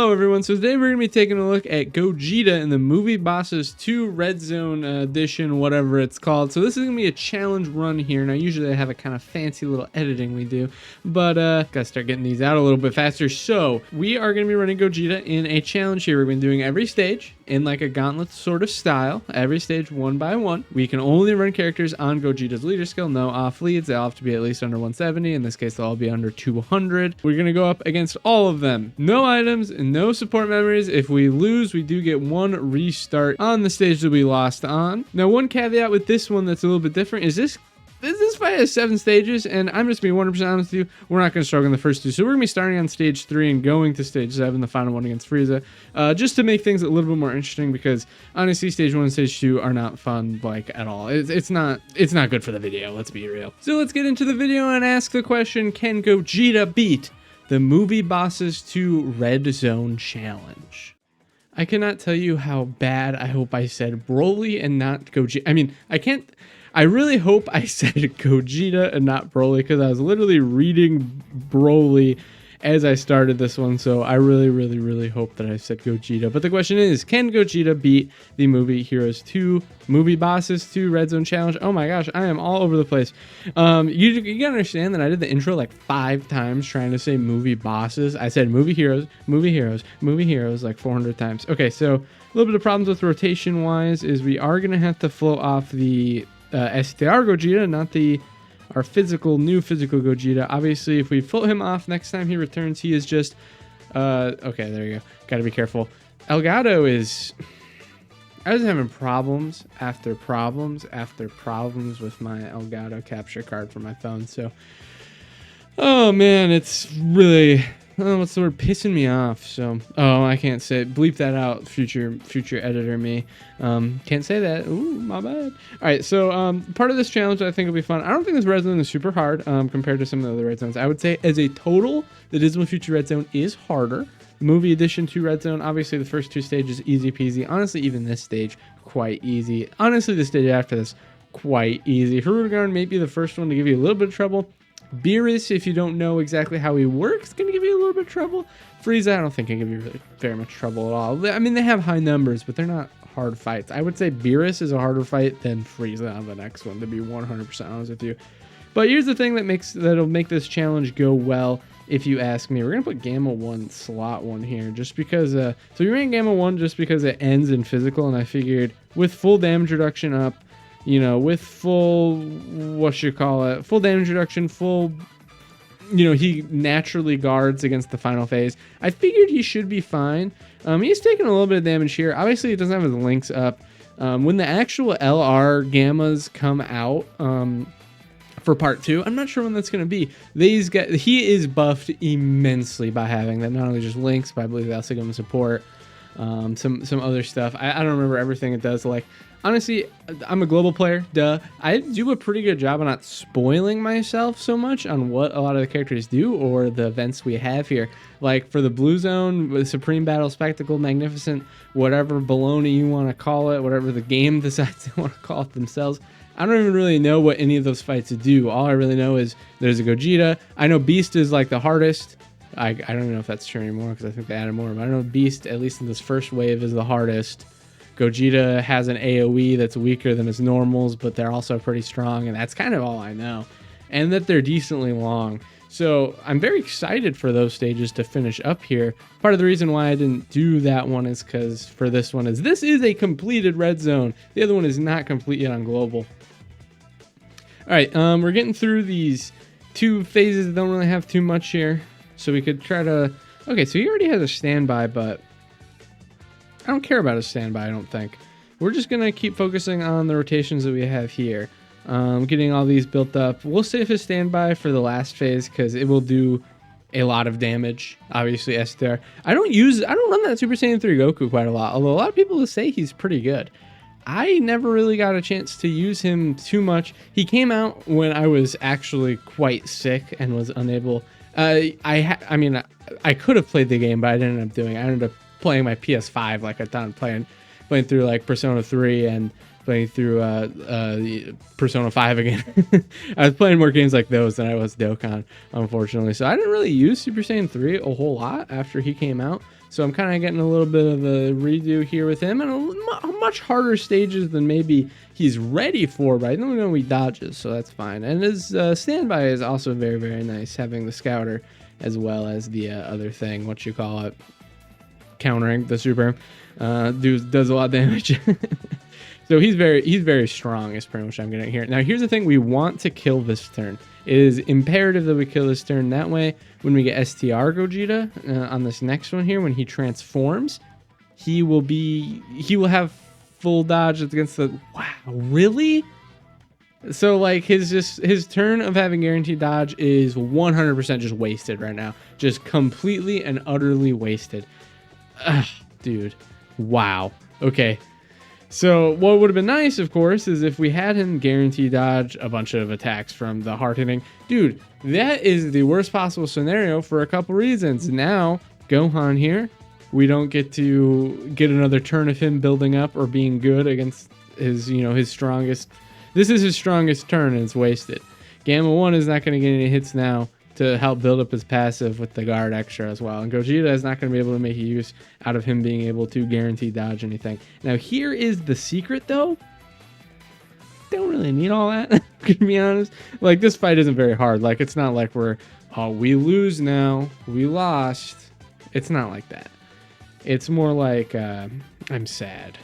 Hello everyone, so today we're going to be taking a look at Gogeta in the Movie Bosses 2 Red Zone edition, whatever it's called. So this is going to be a challenge run here. Now usually I have a kind of fancy little editing we do, but gotta start getting these out a little bit faster. So we are going to be running Gogeta in a challenge here. We've been doing every stage in like a gauntlet sort of style, every stage one by one. We can only run characters on Gogeta's leader skill, no off leads. They'll have to be at least under 170. In this case, they'll all be under 200. We're going to go up against all of them. No items and no support memories. If we lose, we do get one restart on the stage that we lost on. Now, one caveat with this one that's a little bit different is this fight has 7 stages, and I'm just being 100% honest with you, we're not going to struggle in the first 2. So we're going to be starting on stage 3 and going to stage 7, the final one against Frieza, just to make things a little bit more interesting, because honestly, stage 1 and stage 2 are not fun, like, at all. It's not good for the video, let's be real. So let's get into the video and ask the question, can Gogeta beat the Movie Bosses 2 Red Zone Challenge? I cannot tell you how bad I hope I said Broly and not Gogeta. I mean, I really hope I said Gogeta and not Broly, because I was literally reading Broly as I started this one, so I really hope that I said Gogeta. But the question is, can Gogeta beat the Movie Heroes 2 Movie Bosses 2 Red Zone Challenge? Oh my gosh, I am all over the place. You gotta understand that I did the intro like 5 times trying to say Movie Bosses. I said Movie Heroes, Movie Heroes, Movie Heroes like 400 times. Okay, so a little bit of problems with rotation wise is we are gonna have to flow off the STR Gogeta, not our new physical Gogeta. Obviously, if we float him off next time he returns, he is just okay, there you go. Gotta be careful. Elgato is, I was having problems after problems after problems with my Elgato capture card for my phone. So, oh man, it's really, what's the word, pissing me off. So, oh, I can't say it. Bleep that out, future editor me. Can't say that. Ooh, my bad. All right, so part of this challenge I think will be fun. I don't think this red zone is super hard compared to some of the other red zones. I would say as a total, the Dismal Future red zone is harder. Movie Edition 2 red zone, obviously the first 2 stages easy peasy. Honestly, even this stage quite easy. Honestly, the stage after this quite easy. Hirudegarn may be the first one to give you a little bit of trouble. Beerus, if you don't know exactly how he works, going to give you a little bit of trouble. Frieza, I don't think can give you really very much trouble at all. I mean, they have high numbers, but they're not hard fights. I would say Beerus is a harder fight than Frieza on the next one, to be 100% honest with you. But here's the thing that'll make this challenge go well, if you ask me. We're going to put Gamma 1 slot 1 here, just because, so we ran Gamma 1 just because it ends in physical, and I figured with full damage reduction up, you know, with full, full damage reduction, full, you know, he naturally guards against the final phase. I figured he should be fine. He's taking a little bit of damage here. Obviously, he doesn't have his links up. When the actual LR gammas come out for part 2, I'm not sure when that's going to be. He is buffed immensely by having that. Not only just links, but I believe they also give him support. Some other stuff. I don't remember everything it does. Like, honestly, I'm a global player, duh. I do a pretty good job of not spoiling myself so much on what a lot of the characters do or the events we have here. Like for the Blue Zone, the Supreme Battle Spectacle, Magnificent, whatever baloney you want to call it, whatever the game decides they want to call it themselves. I don't even really know what any of those fights do. All I really know is there's a Gogeta. I know Beast is like the hardest. I don't even know if that's true anymore because I think they added more. But I know Beast, at least in this first wave, is the hardest. Gogeta has an AoE that's weaker than its normals, but they're also pretty strong, and that's kind of all I know. And that they're decently long. So I'm very excited for those stages to finish up here. Part of the reason why I didn't do that one is because for this one this is a completed red zone. The other one is not complete yet on global. All right, we're getting through these 2 phases that don't really have too much here. So we could try to... Okay, so he already has a standby, but I don't care about a standby, I don't think. We're just going to keep focusing on the rotations that we have here. Getting all these built up. We'll save his standby for the last phase because it will do a lot of damage. Obviously, STR. I don't run that Super Saiyan 3 Goku quite a lot, although a lot of people will say he's pretty good. I never really got a chance to use him too much. He came out when I was actually quite sick and was unable... I mean, I could have played the game, but I didn't end up doing it. I ended up playing my PS5 like I thought, playing through like Persona 3 and playing through Persona 5 again. I was playing more games like those than I was Dokkan, unfortunately. So I didn't really use Super Saiyan 3 a whole lot after he came out. So I'm kind of getting a little bit of a redo here with him, and much harder stages than maybe he's ready for, but I don't know he dodges, so that's fine. And his standby is also very, very nice, having the scouter as well as the other thing, what you call it, countering the super. Does a lot of damage. So he's very strong is pretty much what I'm getting here. Now here's the thing, we want to kill this turn. It is imperative that we kill this turn. That way, when we get STR Gogeta on this next one here, when he transforms, he will have full dodge against the, wow, really? So like his turn of having guaranteed dodge is 100% just wasted right now. Just completely and utterly wasted. Ugh, dude. Wow. Okay. So what would have been nice, of course, is if we had him guarantee dodge a bunch of attacks from the hard hitting. Dude, that is the worst possible scenario for a couple reasons. Now, Gohan here, we don't get to get another turn of him building up or being good against his, his strongest. This is his strongest turn and it's wasted. Gamma 1 is not going to get any hits now to help build up his passive with the guard extra as well. And Gogeta is not going to be able to make a use out of him being able to guarantee dodge anything. Now here is the secret though. Don't really need all that, to be honest. Like this fight isn't very hard. Like it's not like we lose now, we lost. It's not like that. It's more like I'm sad.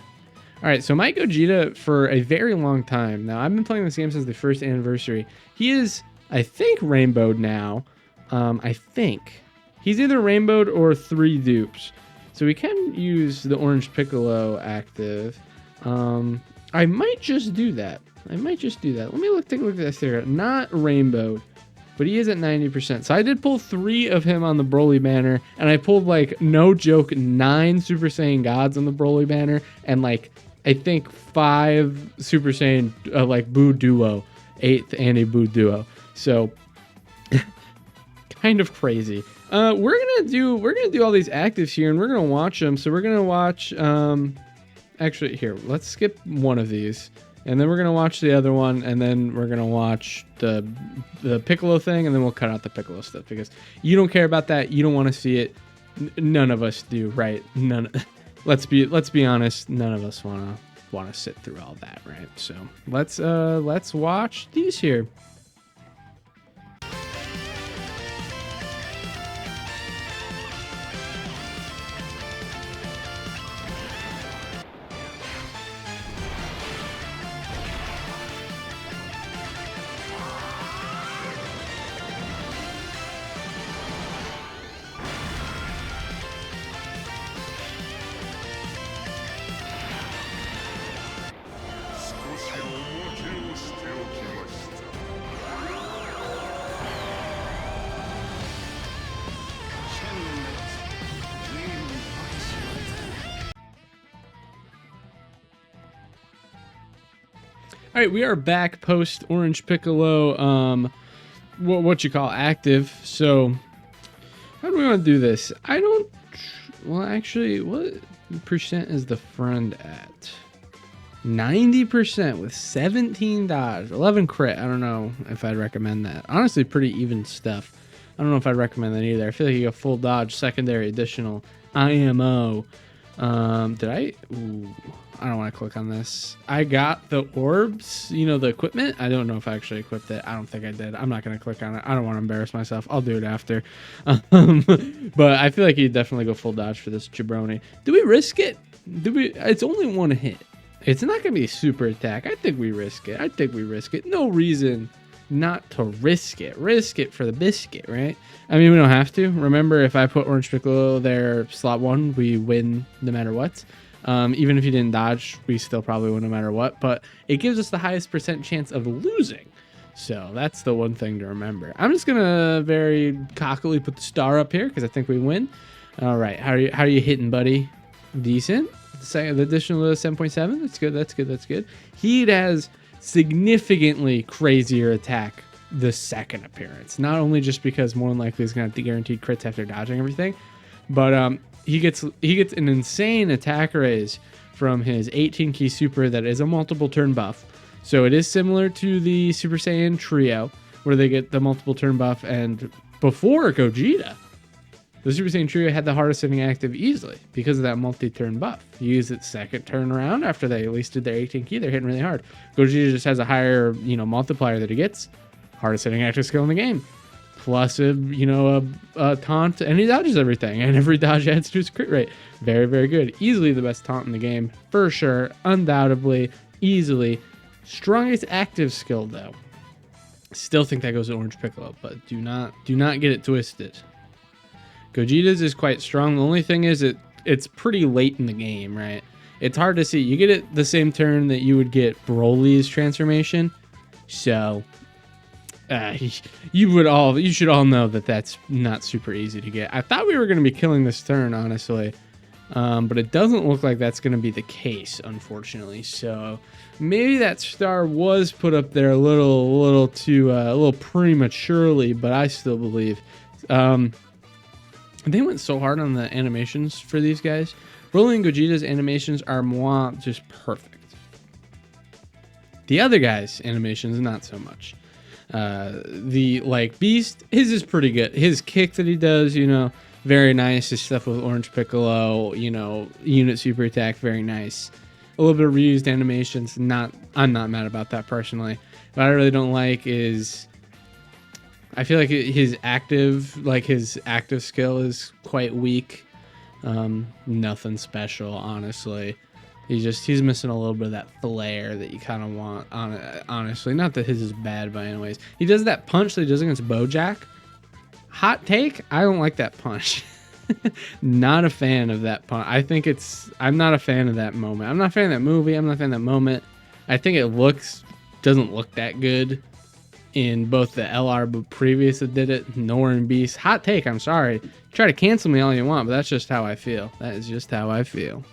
All right, so my Gogeta for a very long time now. I've been playing this game since the first anniversary. He is, I think, rainbowed now. I think he's either rainbowed or 3 dupes, so we can use the Orange Piccolo active. I might just do that. Let me take a look at this here. Not rainbowed, but he is at 90%. So I did pull 3 of him on the Broly banner, and I pulled, like, no joke, 9 Super Saiyan Gods on the Broly banner, and like I think 5 Super Saiyan like Buu Duo, 8th Annie Buu Duo. So kind of crazy. We're gonna do all these actives here, and we're gonna watch them. So we're gonna watch. Actually, here, let's skip one of these, and then we're gonna watch the other one, and then we're gonna watch the Piccolo thing, and then we'll cut out the Piccolo stuff because you don't care about that. You don't want to see it. None of us do, right? None. Let's be honest. None of us want to sit through all that, right? So let's watch these here. All right, we are back post Orange Piccolo, what you call active. So how do we want to do this? Well, actually, what percent is the friend at? 90% with 17 dodge, 11 crit. I don't know if I'd recommend that. Honestly, pretty even stuff. I don't know if I'd recommend that either. I feel like you got full dodge, secondary, additional, IMO. I don't want to click on this. I got the orbs, the equipment. I don't know if I actually equipped it. I don't think I did. I'm not going to click on it. I don't want to embarrass myself. I'll do it after. But I feel like you'd definitely go full dodge for this jabroni. Do we risk it? It's only 1 hit. It's not going to be a super attack. I think we risk it. No reason not to risk it. Risk it for the biscuit, right? I mean, we don't have to. Remember, if I put Orange Piccolo there, slot 1, we win no matter what. Even if you didn't dodge, we still probably win no matter what. But it gives us the highest % chance of losing. So that's the one thing to remember. I'm just going to very cockily put the star up here because I think we win. All right. How are you hitting, buddy? Decent. The additional 7.7. That's good. He has significantly crazier attack the second appearance. Not only just because more than likely he's going to have the guaranteed crits after dodging everything, but he gets an insane attack raise from his 18 key super that is a multiple turn buff. So it is similar to the Super Saiyan Trio, where they get the multiple turn buff. And before Gogeta, the Super Saiyan Trio had the hardest hitting active easily because of that multi-turn buff. You use it second turn around after they at least did their 18 key, they're hitting really hard. Gogeta just has a higher, multiplier that he gets. Hardest hitting active skill in the game. Plus a taunt, and he dodges everything, and every dodge adds to his crit rate. Very, very good. Easily the best taunt in the game, for sure. Undoubtedly, easily. Strongest active skill though. Still think that goes to Orange Piccolo, but do not get it twisted. Gogeta's is quite strong. The only thing is it's pretty late in the game, right? It's hard to see. You get it the same turn that you would get Broly's transformation. So you should all know that that's not super easy to get. I thought we were going to be killing this turn, honestly. But it doesn't look like that's going to be the case, unfortunately. So maybe that star was put up there a little prematurely, but I still believe. They went so hard on the animations for these guys. Broly and Gogeta's animations are just perfect. The other guys' animations, not so much. Beast, his is pretty good. His kick that he does, very nice. His stuff with Orange Piccolo, unit super attack, very nice. A little bit of reused animations. I'm not mad about that personally. What I really don't like is I feel like his active skill is quite weak. Nothing special, honestly. He's missing a little bit of that flair that you kind of want on it, honestly. Not that his is bad by any ways. He does that punch that he does against Bojack. Hot take, I don't like that punch. Not a fan of that punch. I'm not a fan of that moment. I'm not a fan of that movie. I'm not a fan of that moment. I think it doesn't look that good in both the LR but previous that did it, nor in Beast. Hot take, I'm sorry. Try to cancel me all you want, but that's just how I feel. That is just how I feel.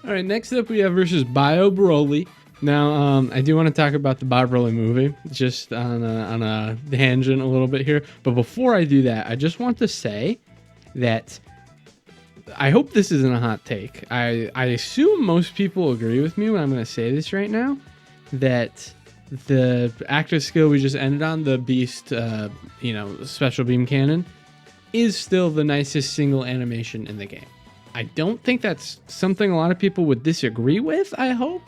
All right, next up we have versus Bio Broly. Now, I do want to talk about the Bio Broly movie, just on a tangent a little bit here. But before I do that, I just want to say that I hope this isn't a hot take. I assume most people agree with me when I'm going to say this right now, that the active skill we just ended on, the Beast, special beam cannon, is still the nicest single animation in the game. I don't think that's something a lot of people would disagree with, I hope,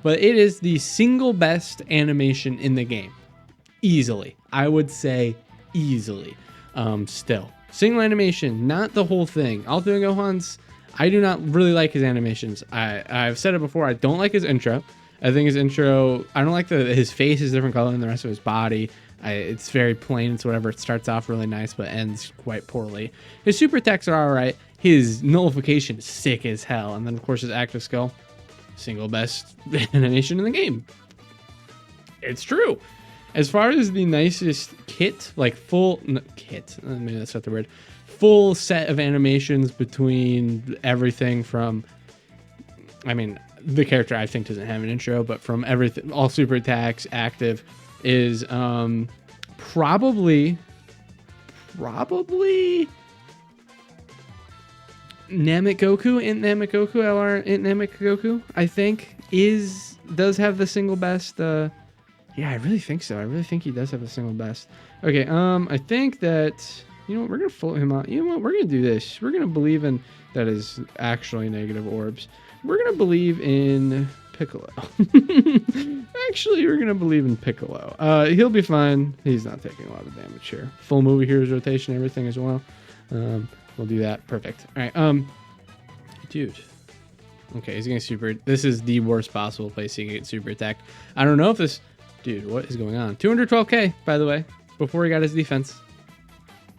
but it is the single best animation in the game. Easily. I would say easily. Still. Single animation, not the whole thing. Ultimate Gohan's, I do not really like his animations. I've said it before, I don't like his intro. I think his intro, I don't like his face is different color than the rest of his body. It's very plain, it's whatever. It starts off really nice, but ends quite poorly. His super attacks are alright. His nullification is sick as hell. And then, of course, his active skill, single best animation in the game. It's true. As far as the nicest kit, maybe that's not the word, full set of animations between everything from, the character I think doesn't have an intro, but from everything, all super attacks, active, is probably Namek Goku and Namek Goku, LR and Namek Goku, I think, does have the single best. Yeah, I really think so. I really think he does have the single best. Okay, I think that, we're going to float him out. You know what? We're going to do this. We're going to believe in, that is actually negative orbs. We're going to believe in Piccolo. Actually, we're going to believe in Piccolo. He'll be fine. He's not taking a lot of damage here. Full movie heroes rotation, everything as well. We'll do that. Perfect. All right. Dude. Okay, he's getting super. This is the worst possible place he can get super attacked. I don't know if this. Dude, what is going on? 212k, by the way, before he got his defense.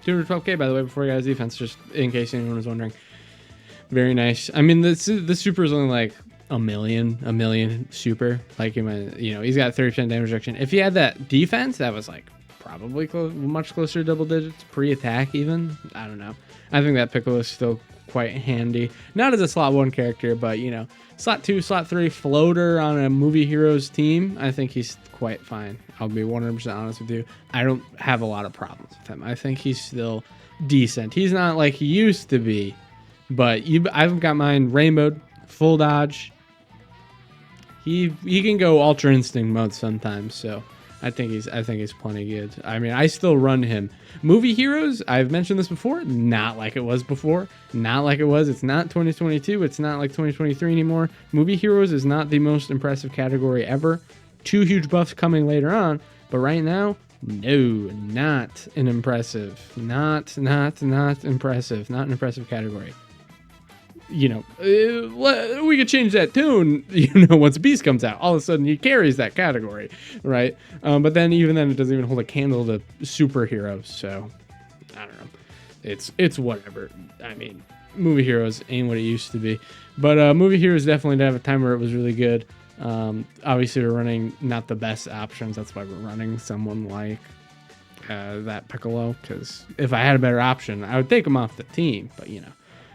212k, by the way, before he got his defense, just in case anyone was wondering. Very nice. I mean, the super is only like a million super. Like, he's got 30% damage reduction. If he had that defense, that was like probably much closer to double digits, pre-attack even. I don't know. I think that Piccolo is still quite handy. Not as a slot 1 character, but slot 2, slot 3 floater on a Movie Heroes team. I think he's quite fine. I'll be 100% honest with you. I don't have a lot of problems with him. I think he's still decent. He's not like he used to be, but I've got mine rainbowed, full dodge. He can go Ultra Instinct mode sometimes, so I think he's plenty good. I mean, I still run him. Movie Heroes, I've mentioned this before, not like it was before. Not like it was. It's not 2022. It's not like 2023 anymore. Movie Heroes is not the most impressive category ever. 2 huge buffs coming later on, but right now, no, not an impressive. Not impressive. Not an impressive category. We could change that tune, once Beast comes out. All of a sudden, he carries that category, right? But then, even then, it doesn't even hold a candle to superheroes. So, I don't know. It's whatever. I mean, Movie Heroes ain't what it used to be. But Movie Heroes definitely did have a time where it was really good. Obviously, we're running not the best options. That's why we're running someone like that Piccolo. Because if I had a better option, I would take him off the team. But,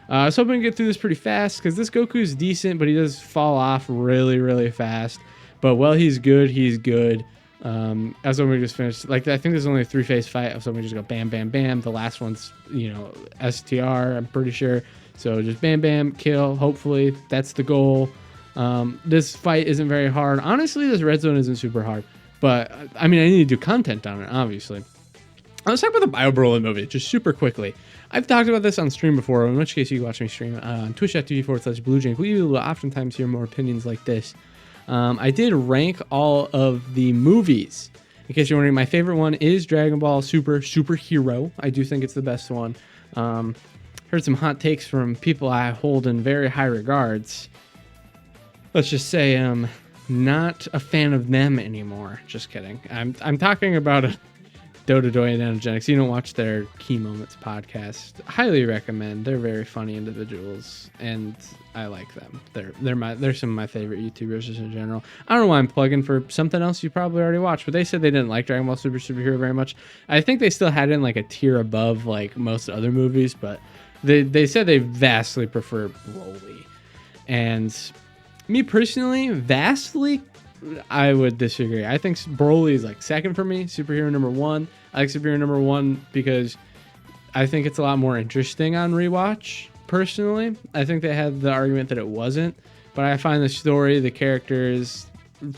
I was hoping to get through this pretty fast because this Goku is decent, but he does fall off really, really fast. But while he's good, he's good. I was hoping we just finished. Like, I think there's only a 3-phase fight. I was hoping we just go bam, bam, bam. The last one's, STR, I'm pretty sure. So just bam, bam, kill. Hopefully, that's the goal. This fight isn't very hard. Honestly, this red zone isn't super hard. But, I mean, I need to do content on it, obviously. Let's talk about the Bio Broly movie, just super quickly. I've talked about this on stream before, in which case you can watch me stream on twitch.tv/BlueJank. We will oftentimes hear more opinions like this. I did rank all of the movies. In case you're wondering, my favorite one is Dragon Ball Superhero. I do think it's the best one. Heard some hot takes from people I hold in very high regards. Let's just say I'm not a fan of them anymore. Just kidding. I'm talking about a Dododoy and Energetics. You don't watch their Key Moments podcast. Highly recommend. They're very funny individuals, and I like them. They're some of my favorite YouTubers just in general. I don't know why I'm plugging for something else you probably already watched, but they said they didn't like Dragon Ball Superhero very much. I think they still had it in like a tier above like most other movies, but they said they vastly prefer Broly. And me personally, vastly, I would disagree. I think Broly is like second for me, superhero number 1. I like superhero number 1 because I think it's a lot more interesting on rewatch, personally. I think they had the argument that it wasn't, but I find the story, the characters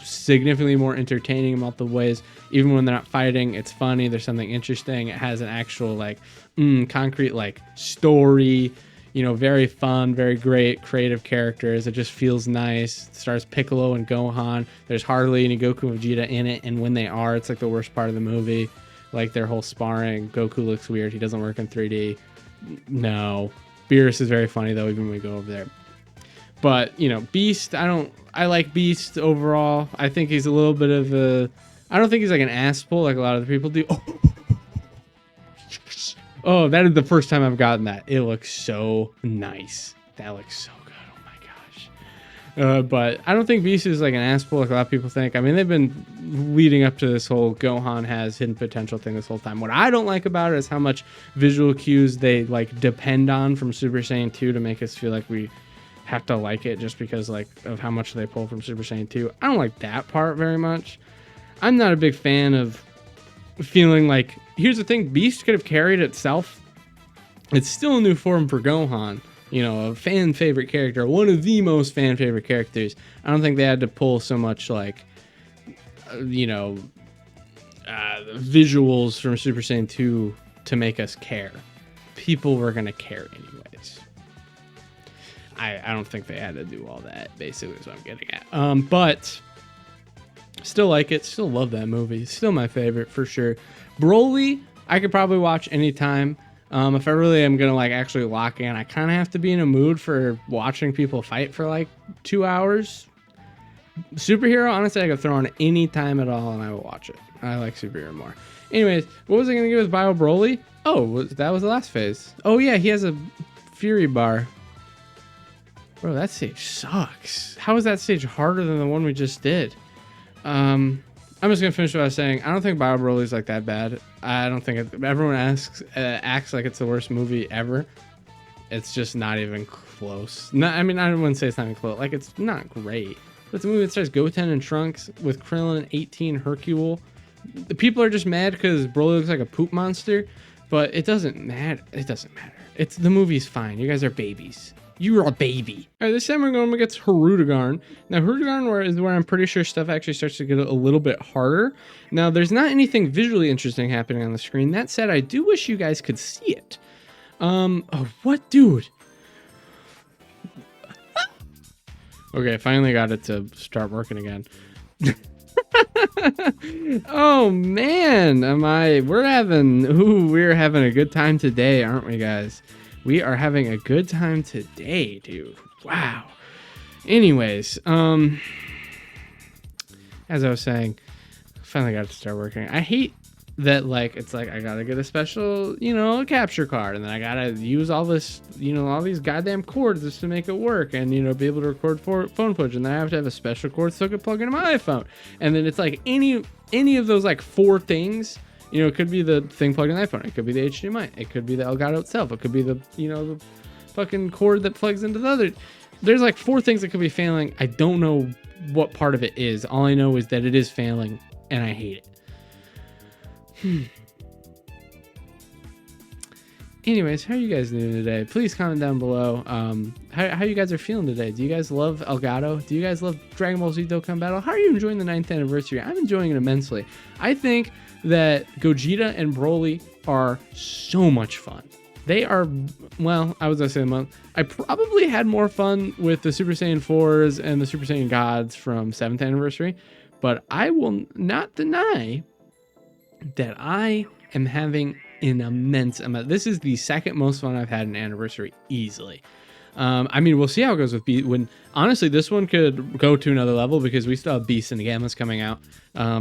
significantly more entertaining in multiple ways. Even when they're not fighting, it's funny. There's something interesting. It has an actual like concrete like story. Very fun, very great, creative characters. It just feels nice. It stars Piccolo and Gohan. There's hardly any Goku and Vegeta in it, and when they are, it's like the worst part of the movie. Like their whole sparring. Goku looks weird. He doesn't work in 3D. No. Beerus is very funny though, even when we go over there. But, Beast, I like Beast overall. I think he's a little bit of a, I don't think he's like an asshole like a lot of the people do. Oh, that is the first time I've gotten that. It looks so nice. That looks so good. Oh my gosh. But I don't think Beast is like an asshole like a lot of people think. I mean, they've been leading up to this whole Gohan has hidden potential thing this whole time. What I don't like about it is how much visual cues they like depend on from Super Saiyan 2 to make us feel like we have to like it just because like of how much they pull from Super Saiyan 2. I don't like that part very much. I'm not a big fan of feeling like, here's the thing, Beast could have carried itself. It's still a new form for Gohan, a fan favorite character, one of the most fan favorite characters. I don't think they had to pull so much like visuals from Super Saiyan 2 to make us care. People were gonna care anyways. I don't think they had to do all that, basically is what I'm getting at. But still like it, still love that movie. Still my favorite for sure. Broly, I could probably watch anytime. If I really am gonna like actually lock in, I kind of have to be in a mood for watching people fight for like 2 hours. Superhero, honestly, I could throw on any time at all and I will watch it. I like Superhero more. Anyways, what was I gonna give with Bio Broly? Oh, that was the last phase. Oh yeah, he has a Fury bar. Bro, that stage sucks. How is that stage harder than the one we just did? I'm just gonna finish what I was saying. I don't think Bio Broly's like that bad. I don't think everyone acts like it's the worst movie ever. It's just not even close. I mean, I wouldn't say it's not even close. Like, it's not great. But it's a movie that stars Goten and Trunks with Krillin, 18, Hercule. The people are just mad because Broly looks like a poop monster, but it doesn't matter. It doesn't matter. The movie's fine. You guys are babies. You're a baby. All right, this time we're going against Hirudegarn. Now, Hirudegarn is where I'm pretty sure stuff actually starts to get a little bit harder. Now, there's not anything visually interesting happening on the screen. That said, I do wish you guys could see it. Oh, what, dude? Okay, finally got it to start working again. Oh man, we're having a good time today, aren't we, guys? We are having a good time today, dude. Wow. Anyways, as I was saying, finally got it to start working. I hate that, like, it's like I gotta get a special, capture card, and then I gotta use all this, all these goddamn cords just to make it work, and be able to record phone footage, and then I have to have a special cord so I can plug into my iPhone, and then it's like any of those like 4 things, it could be the thing plugged in the iPhone, it could be the HDMI, it could be the Elgato itself, it could be the the fucking cord that plugs into the other. There's like 4 things that could be failing. I don't know what part of it is. All I know is that it is failing, and I hate it. Anyways, how are you guys doing today? Please comment down below how you guys are feeling today. Do you guys love Elgato? Do you guys love Dragon Ball Z Dokkan Battle? How are you enjoying the 9th anniversary? I'm enjoying it immensely. I think that Gogeta and Broly are so much fun. They are, well, I was gonna say I probably had more fun with the Super Saiyan 4s and the Super Saiyan Gods from 7th anniversary, but I will not deny that I am having an immense amount. This is the second most fun I've had in anniversary easily. I mean, we'll see how it goes with Beast. Honestly, this one could go to another level because we still have Beast and the Gammas coming out.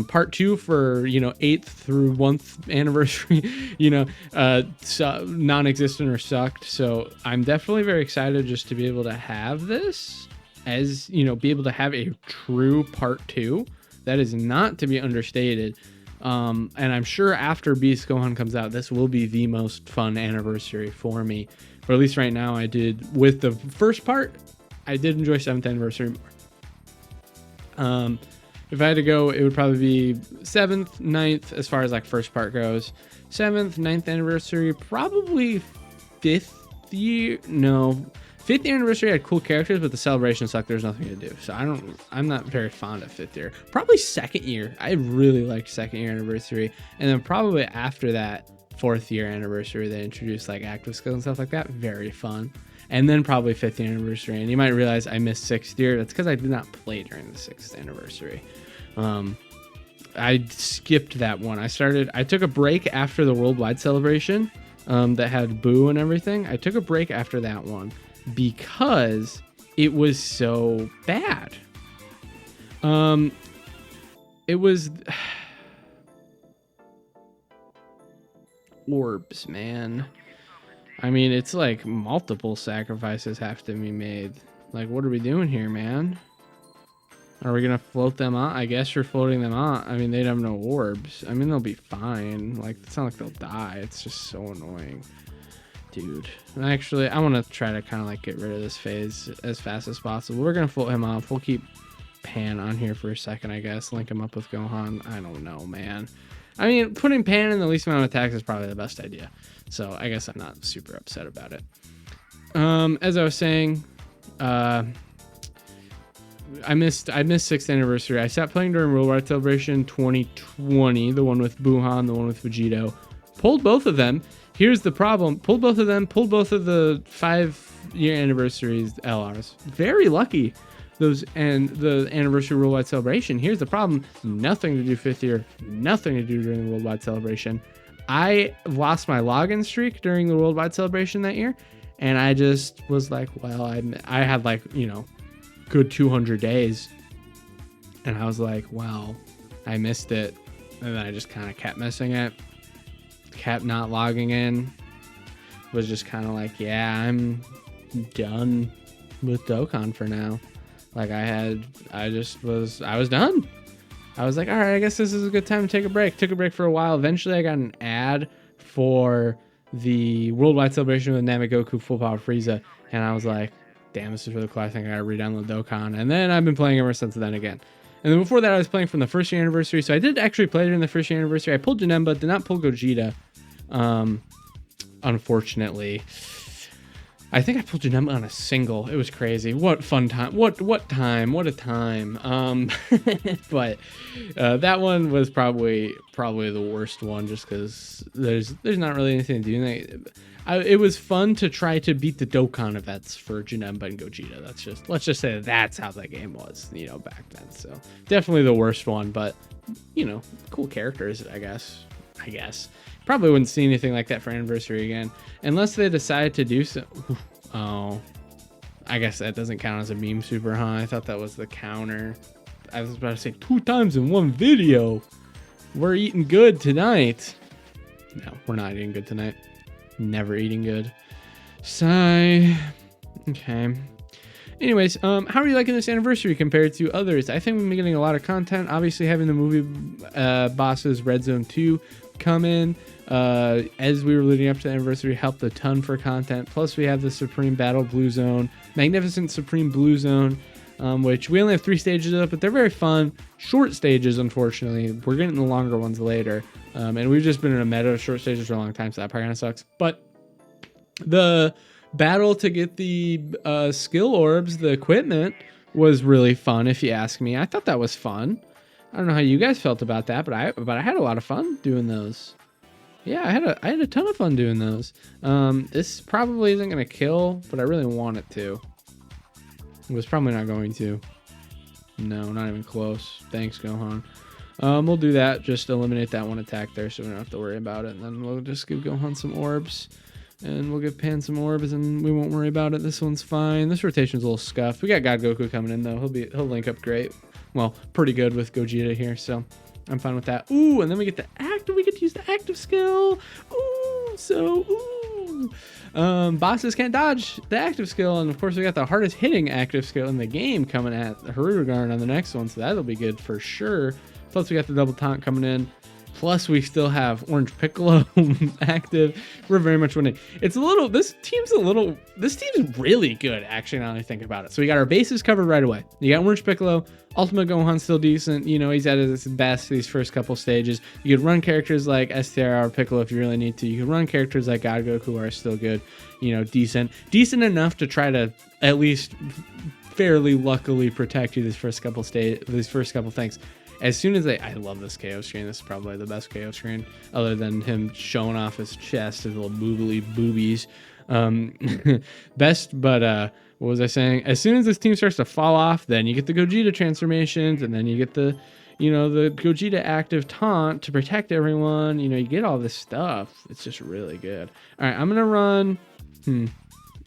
Part 2 for 8th through 1st anniversary, non-existent or sucked. So I'm definitely very excited just to be able to have this as be able to have a true part 2. That is not to be understated. And I'm sure after Beast Gohan comes out, this will be the most fun anniversary for me. But at least right now, I did with the first part, I did enjoy 7th anniversary more. If I had to go, it would probably be 7th, 9th as far as like first part goes. 7th, 9th anniversary, probably 5th year. No, 5th year anniversary had cool characters, but the celebration sucked. There's nothing to do. So I'm not very fond of 5th year. Probably 2nd year. I really liked 2nd year anniversary. And then probably after that, 4th year anniversary, they introduced like active skills and stuff like that. Very fun. And then probably 5th year anniversary. And you might realize I missed 6th year. That's because I did not play during the 6th anniversary. I skipped that one. I took a break after the worldwide celebration that had Boo and everything. I took a break after that one because it was so bad. It was orbs, man. I mean, it's like multiple sacrifices have to be made. Like, what are we doing here, man? Are we gonna float them out? I guess you're floating them out. I mean, they'd have no orbs. I mean, they'll be fine. Like, it's not like they'll die. It's just so annoying. Dude. Actually, I want to try to kind of like get rid of this phase as fast as possible. We're gonna float him off. We'll keep Pan on here for a second, I guess. Link him up with Gohan. I don't know, man. I mean, putting Pan in the least amount of attacks is probably the best idea. So I guess I'm not super upset about it. As I was saying, I missed 6th anniversary. I stopped playing during Worldwide Celebration 2020, the one with Buhan, the one with Vegito. Pulled both of them. Here's the problem. Pulled both of them. Pulled both of the 5-year anniversaries LRs. Very lucky. Those and the anniversary Worldwide Celebration. Here's the problem. Nothing to do 5th year. Nothing to do during the Worldwide Celebration. I lost my login streak during the Worldwide Celebration that year. And I just was like, well, I had like, good 200 days. And I was like, well, I missed it. And then I just kind of kept missing it. Kept not logging in. Was just kind of like, yeah, I'm done. with Dokkan for now. Like I was done. I was like, all right, I guess this is a good time to take a break. Took a break for a while. Eventually I got an ad for the worldwide celebration with Namagoku Full Power Frieza. And I was like, damn, this is really cool. I think I gotta re-download Dokkan. And then I've been playing ever since then again. And then before that, I was playing from the first year anniversary. So I did actually play during the first year anniversary. I pulled Janemba, did not pull Gogeta. Unfortunately. I think I pulled Janemba on a single. It was crazy. What fun time. What a time. But that one was probably the worst one, just because there's not really anything to do. It was fun to try to beat the Dokkan events for Janemba and Gogeta. Let's just say that's how that game was, back then. So definitely the worst one, but cool characters, I guess. Probably wouldn't see anything like that for anniversary again, unless they decide to do so. Oh, I guess that doesn't count as a meme super, huh? I thought that was the counter. I was about to say 2 times in one video. We're eating good tonight. No, we're not eating good tonight. Never eating good. Sigh. Okay. Anyways, how are you liking this anniversary compared to others? I think we've been getting a lot of content. Obviously, having the movie bosses Red Zone 2 come in as we were leading up to the anniversary helped a ton for content. Plus, we have the Supreme Battle Blue Zone, Magnificent Supreme Blue Zone, which we only have 3 stages of, but they're very fun. Short stages, unfortunately. We're getting the longer ones later. And we've just been in a meta of short stages for a long time, so that part kind of sucks. But the battle to get the skill orbs, the equipment, was really fun, if you ask me. I thought that was fun. I don't know how you guys felt about that, but I had a lot of fun doing those. Yeah, I had a ton of fun doing those. This probably isn't going to kill, but I really want it to. It was probably not going to. No, not even close. Thanks, Gohan. We'll do that. Just eliminate that one attack there so we don't have to worry about it. And then we'll just give Gohan some orbs. And we'll give Pan some orbs and we won't worry about it. This one's fine. This rotation's a little scuffed. We got God Goku coming in though. He'll link up great. Well, pretty good with Gogeta here, so I'm fine with that. Ooh, and then we get the active. We get to use the active skill. Ooh. Bosses can't dodge the active skill, and of course we got the hardest hitting active skill in the game coming at Harurugarn on the next one, so that'll be good for sure. Plus we got the double taunt coming in. Plus we still have Orange Piccolo active. We're very much winning. This team's really good, actually, now that I think about it. So we got our bases covered right away. You got Orange Piccolo, Ultimate Gohan's still decent. He's at his best these first couple stages. You could run characters like STR or Piccolo if you really need to. You can run characters like God Goku who are still good, decent enough to try to at least fairly luckily protect you these first couple things. As soon as I love this KO screen. This is probably the best KO screen, other than him showing off his chest, his little boobly boobies. Best, but what was I saying? As soon as this team starts to fall off, then you get the Gogeta transformations, and then you get the Gogeta active taunt to protect everyone. You get all this stuff. It's just really good. All right, I'm gonna run.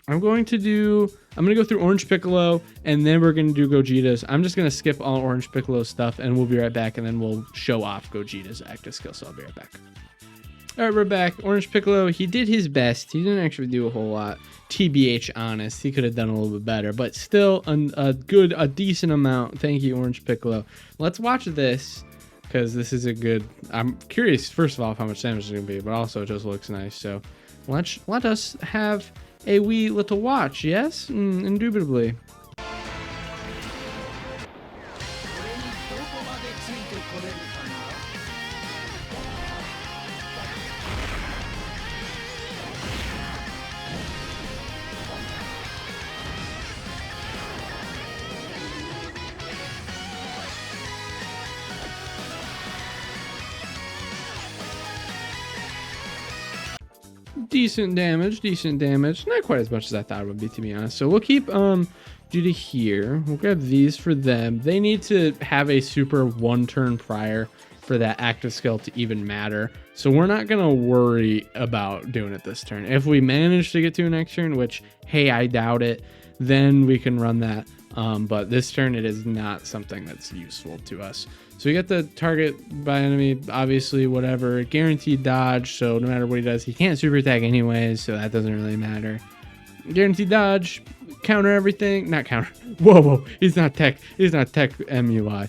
I'm going to go through Orange Piccolo, and then we're going to do Gogeta's. I'm just going to skip all Orange Piccolo stuff, and we'll be right back, and then we'll show off Gogeta's active skill, so I'll be right back. All right, we're back. Orange Piccolo, he did his best. He didn't actually do a whole lot. TBH honest, he could have done a little bit better, but still a decent amount. Thank you, Orange Piccolo. Let's watch this, because this is I'm curious, first of all, how much damage it's going to be, but also it just looks nice, so let us have a wee little watch, yes? Indubitably. Decent damage. Not quite as much as I thought it would be, to be honest. So we'll keep Gogeta here. We'll grab these for them. They need to have a super one turn prior for that active skill to even matter. So we're not going to worry about doing it this turn. If we manage to get to next turn, which, hey, I doubt it, then we can run that. But this turn, it is not something that's useful to us. So we got the target by enemy, obviously, whatever, guaranteed dodge. So no matter what he does, he can't super attack anyways, so that doesn't really matter. Guaranteed dodge, counter everything, not counter. Whoa, he's not tech MUI,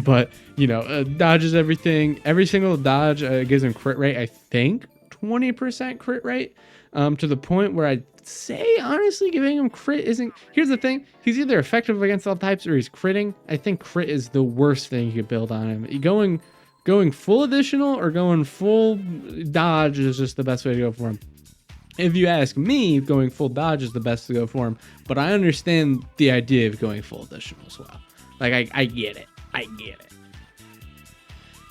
but you know, dodges everything. Every single dodge gives him crit rate. I think 20% crit rate, to the point where I'd say honestly giving him crit isn't. Here's the thing: he's either effective against all types or he's critting. I think crit is the worst thing you could build on him. Going full additional or going full dodge is just the best way to go for him. If you ask me, going full dodge is the best to go for him, but I understand the idea of going full additional as well. Like, I get it.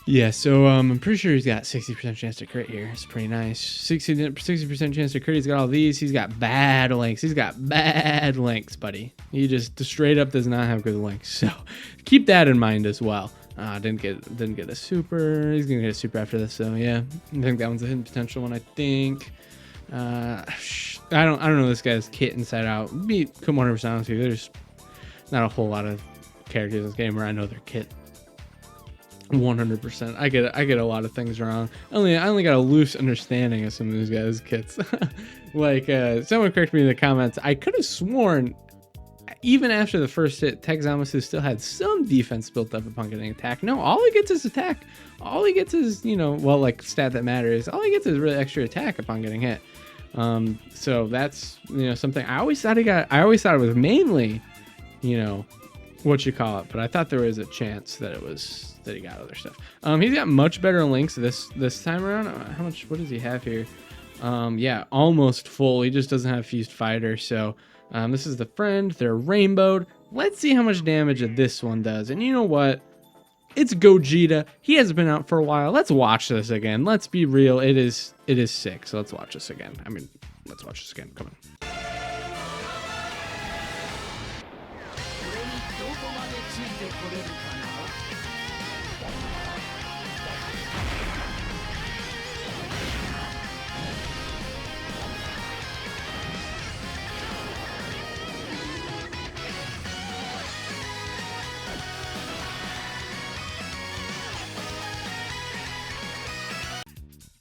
Yeah, so I'm pretty sure he's got 60% chance to crit here. It's pretty nice. 60% chance to crit. He's got all these. He's got bad links. Buddy. He just straight up does not have good links. So keep that in mind as well. Didn't get a super. He's gonna get a super after this. So yeah, I think that one's a hidden potential one. I think. I don't know this guy's kit inside out. Be 100% honest with you. There's not a whole lot of characters in this game where I know their kit 100%. I get a lot of things wrong. I only got a loose understanding of some of these guys' kits. Like someone corrected me in the comments. I could have sworn even after the first hit, Tech Zamasu still had some defense built up upon getting attacked. No, all he gets is attack. All he gets is, you know, well, like stat that matters. All he gets is really extra attack upon getting hit. So that's, you know, something I always thought it was mainly, you know, what you call it, but I thought there was a chance that he got other stuff. He's got much better links this time around. What does he have here? Yeah, almost full. He just doesn't have fused fighter. So this is the friend. They're rainbowed. Let's see how much damage this one does. And you know what? It's Gogeta. He hasn't been out for a while. Let's watch this again. Let's be real. It is sick. So let's watch this again. Let's watch this again. Come on.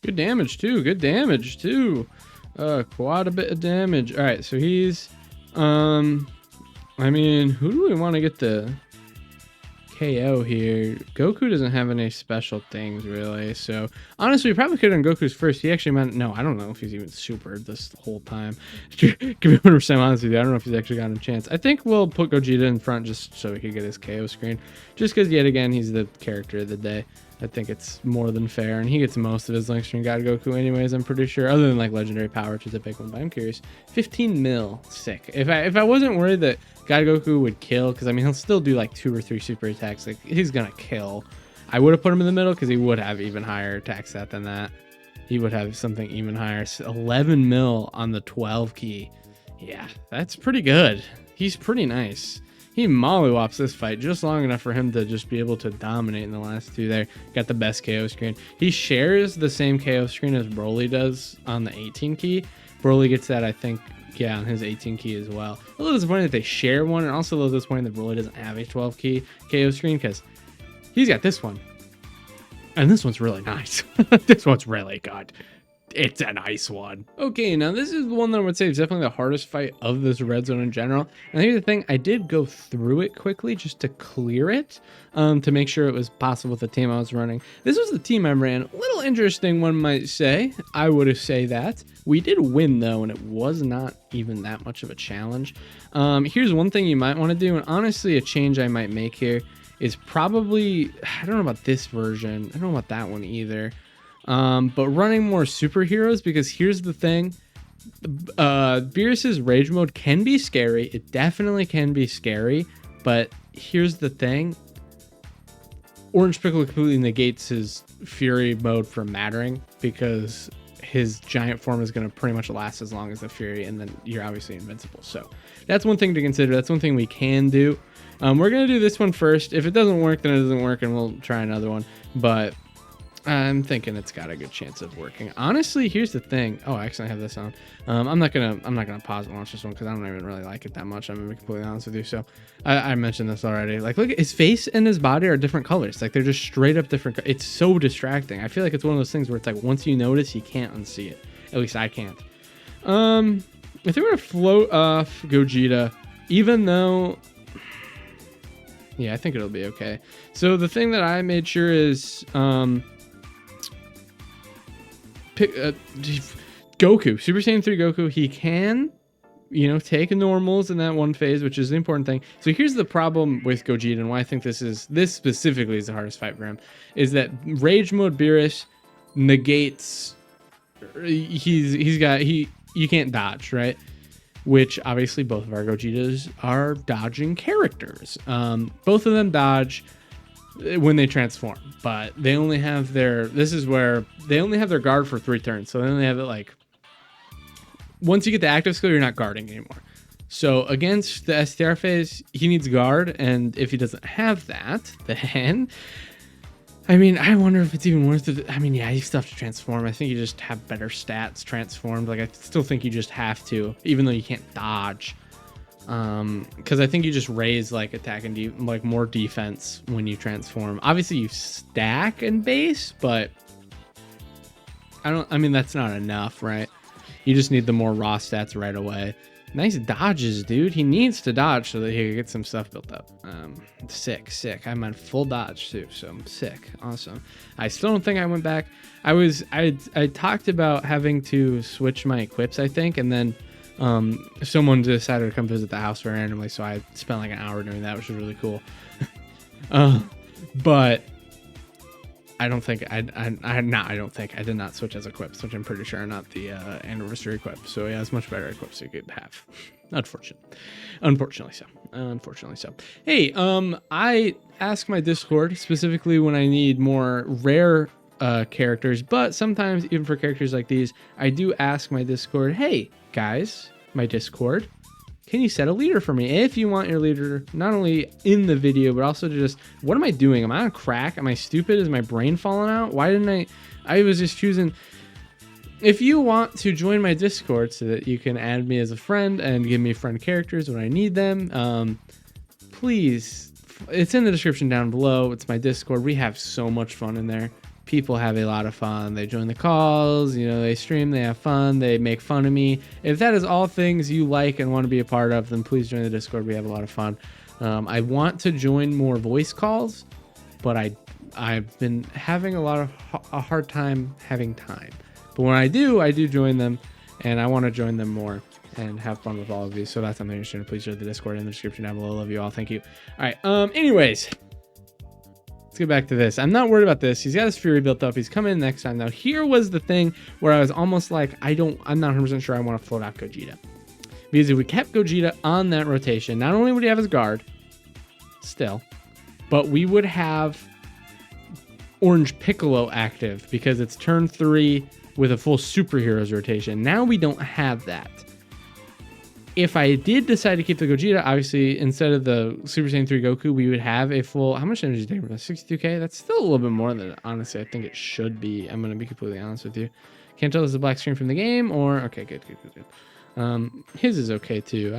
Good damage too. Quite a bit of damage. All right, so he's I mean, who do we want to get the KO here? Goku doesn't have any special things really, so honestly we probably could have done Goku's first. He actually meant, no, I don't know if he's even supered this whole time. To be 100% honest with you, I don't know if he's actually gotten a chance. I think we'll put Gogeta in front just so we could get his KO screen, just because yet again he's the character of the day. I think it's more than fair, and he gets most of his links from God Goku anyways, I'm pretty sure, other than like legendary power, which is a big one. But I'm curious. 15 mil, sick. If I wasn't worried that God Goku would kill, because I mean he'll still do like 2 or 3 super attacks, like he's gonna kill, I would have put him in the middle because he would have even higher attack stat than that. He would have something even higher. 11 mil on the 12 key. Yeah, that's pretty good. He's pretty nice. He mollywops this fight just long enough for him to just be able to dominate in the last 2 there. Got the best KO screen. He shares the same KO screen as Broly does on the 18 key. Broly gets that, I think, yeah, on his 18 key as well. A little disappointed that they share one, and also a little disappointed that Broly doesn't have a 12 key KO screen, because he's got this one. And this one's really nice. This one's really good. It's a nice one. Okay, now this is the one that I would say is definitely the hardest fight of this red zone in general. And here's the thing, I did go through it quickly just to clear it, to make sure it was possible with the team I was running. This was the team I ran. A little interesting, one might say. I would say that. We did win though, and it was not even that much of a challenge. Here's one thing you might want to do, and honestly a change I might make here is probably, I don't know about this version, I don't know about that one either. But running more superheroes, because here's the thing, Beerus's rage mode can be scary. It definitely can be scary, but here's the thing, Orange Piccolo completely negates his fury mode from mattering, because his giant form is going to pretty much last as long as the fury, and then you're obviously invincible. So that's one thing to consider. That's one thing we can do. We're going to do this one first. If it doesn't work, then it doesn't work, and we'll try another one. But I'm thinking it's got a good chance of working. Honestly, here's the thing. Oh, I actually have this on. I'm not gonna pause and watch this one because I don't even really like it that much. I'm gonna be completely honest with you. So I mentioned this already. Like, look, his face and his body are different colors. Like, they're just straight up different. It's so distracting. I feel like it's one of those things where it's like once you notice, you can't unsee it. At least I can't. I think we're gonna float off Gogeta, even though, yeah, I think it'll be okay. So the thing that I made sure is pick Goku, Super Saiyan 3 Goku. He can, you know, take normals in that one phase, which is the important thing. So here's the problem with Gogeta and why I think this specifically is the hardest fight for him, is that Rage Mode Beerus negates, you can't dodge, right? Which obviously both of our Gogetas are dodging characters. Both of them dodge when they transform, but they only have their, this is where they only have their guard for 3 turns. So they only have it like, once you get the active skill, you're not guarding anymore. So against the STR phase, he needs guard. And if he doesn't have that, then, I mean, I wonder if it's even worth it. I mean, yeah, you still have to transform. I think you just have better stats transformed. Like, I still think you just have to, even though you can't dodge. Because I think you just raise like attack and like more defense when you transform. Obviously, you stack and base, but I mean, that's not enough, right? You just need the more raw stats right away. Nice dodges, dude. He needs to dodge so that he can get some stuff built up. Sick. I'm on full dodge too, so I'm sick. Awesome. I still don't think I went back. I talked about having to switch my equips, I think, and then someone decided to come visit the house randomly, so I spent like an hour doing that, which was really cool. But I don't think I did not switch as equips, which I'm pretty sure are not the anniversary equips. So yeah, it's much better equips you could have. Unfortunately so. Hey, I ask my Discord specifically when I need more rare characters, but sometimes even for characters like these, I do ask my Discord, hey guys, my Discord, can you set a leader for me? If you want your leader not only in the video, but also to just, what am I doing? Am I on crack? Am I stupid? Is my brain falling out? Why didn't I was just choosing. If you want to join my Discord so that you can add me as a friend and give me friend characters when I need them, please, it's in the description down below. It's my Discord. We have so much fun in there. People have a lot of fun. They join the calls, you know, they stream, they have fun, they make fun of me. If that is all things you like and want to be a part of, then please join the Discord. We have a lot of fun. I want to join more voice calls, but I've been having a hard time having time. But when I do join them, and I want to join them more and have fun with all of you. So that's something you're interested in. Please join the Discord in the description down below. Love you all. Thank you. All right. Anyways. Let's get back to this. I'm not worried about this. He's got his Fury built up. He's coming in next time. Now, here was the thing where I was almost like, I'm not 100% sure I want to float out Gogeta. Because if we kept Gogeta on that rotation, not only would he have his guard, still, but we would have Orange Piccolo active because it's turn 3 with a full superheroes rotation. Now we don't have that. If I did decide to keep the Gogeta, obviously, instead of the Super Saiyan 3 Goku, we would have a full... How much energy did it take? 62k? That's still a little bit more than, honestly, I think it should be. I'm going to be completely honest with you. Can't tell this is a black screen from the game, or... Okay, good. His is okay, too.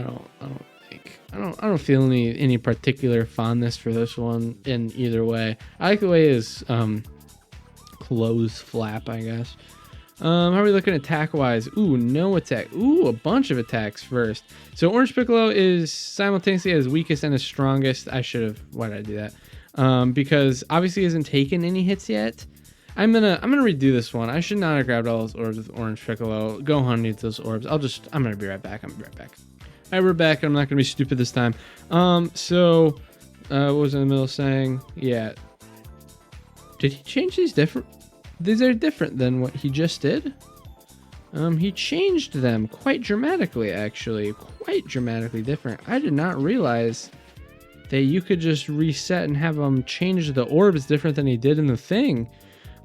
I don't feel any particular fondness for this one in either way. I like the way his clothes flap, I guess. How are we looking attack-wise? Ooh, no attack. Ooh, a bunch of attacks first. So Orange Piccolo is simultaneously his weakest and his strongest. Why did I do that? Because obviously he hasn't taken any hits yet. I'm gonna redo this one. I should not have grabbed all those orbs with Orange Piccolo. Gohan needs those orbs. I'm gonna be right back. All right, we're back. I'm not gonna be stupid this time. What was I in the middle of saying? Yeah. Did he change these different? These are different than what he just did. He changed them quite dramatically, actually. Quite dramatically different. I did not realize that you could just reset and have him change the orbs different than he did in the thing.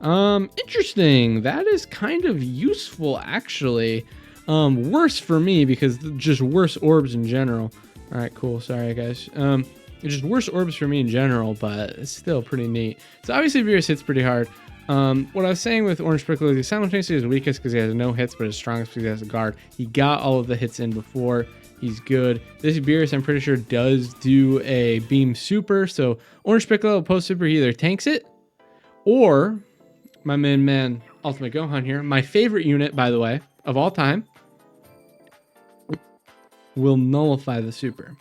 Interesting. That is kind of useful, actually. Worse for me, because just worse orbs in general. All right, cool. Sorry, guys. It's just worse orbs for me in general, but it's still pretty neat. So obviously Beerus hits pretty hard. What I was saying with Orange Piccolo is he simultaneously is weakest because he has no hits, but his strongest because he has a guard. He got all of the hits in before. He's good. This Beerus, I'm pretty sure, does do a beam super. So Orange Piccolo post super, he either tanks it, or my main man Ultimate Gohan here, my favorite unit, by the way, of all time. will nullify the super.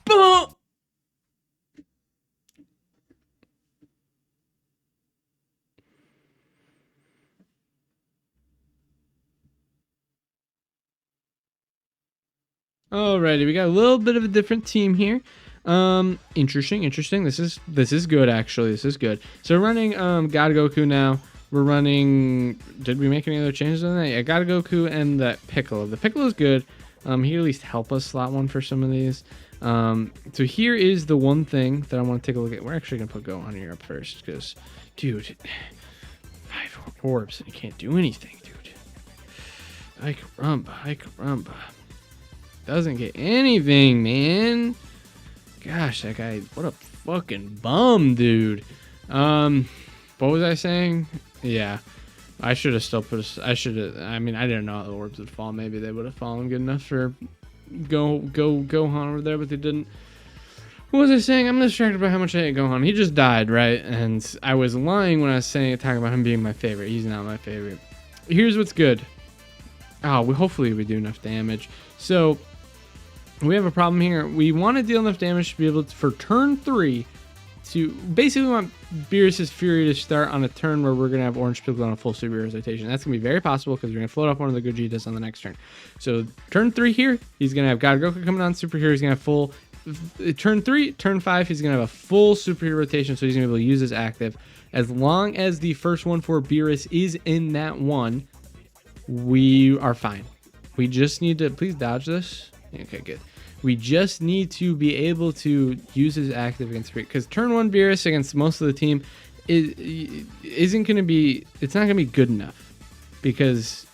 Boom! Alrighty, we got a little bit of a different team here. Interesting. This is good actually. This is good. So we're running God Goku now. We're running. Did we make any other changes on that? Yeah, God Goku and that Piccolo. The Piccolo is good. He at least help us slot one for some of these. So here is the one thing that I want to take a look at. We're actually gonna put Gohan here up first because, dude, 5 orbs and he can't do anything, dude. Ay caramba. Doesn't get anything, man. Gosh, that guy, what a fucking bum, dude. What was I saying? Yeah, I should have still put a, I mean, I didn't know how the orbs would fall. Maybe they would have fallen good enough for Gohan over there, but they didn't. What was I saying? I'm distracted by how much I hate Gohan. He just died, right? And I was lying when I was talking about him being my favorite. He's not my favorite. Here's what's good. Oh, hopefully we do enough damage. So we have a problem here. We want to deal enough damage to be able to, for turn 3, to basically want Beerus's Fury to start on a turn where we're going to have Orange Piccolo on a full Super Heroes rotation. That's going to be very possible because we're going to float off one of the Gogetas on the next turn. So turn 3 here, he's going to have God Goku coming on Super Hero. He's going to have full. Turn 3, turn 5, he's going to have a full Super Hero rotation, so he's going to be able to use his active. As long as the first one for Beerus is in that one, we are fine. We just need to, please dodge this. Okay, good. We just need to be able to use his active against Beerus, because turn 1 Beerus against most of the team isn't going to be, it's not going to be good enough, because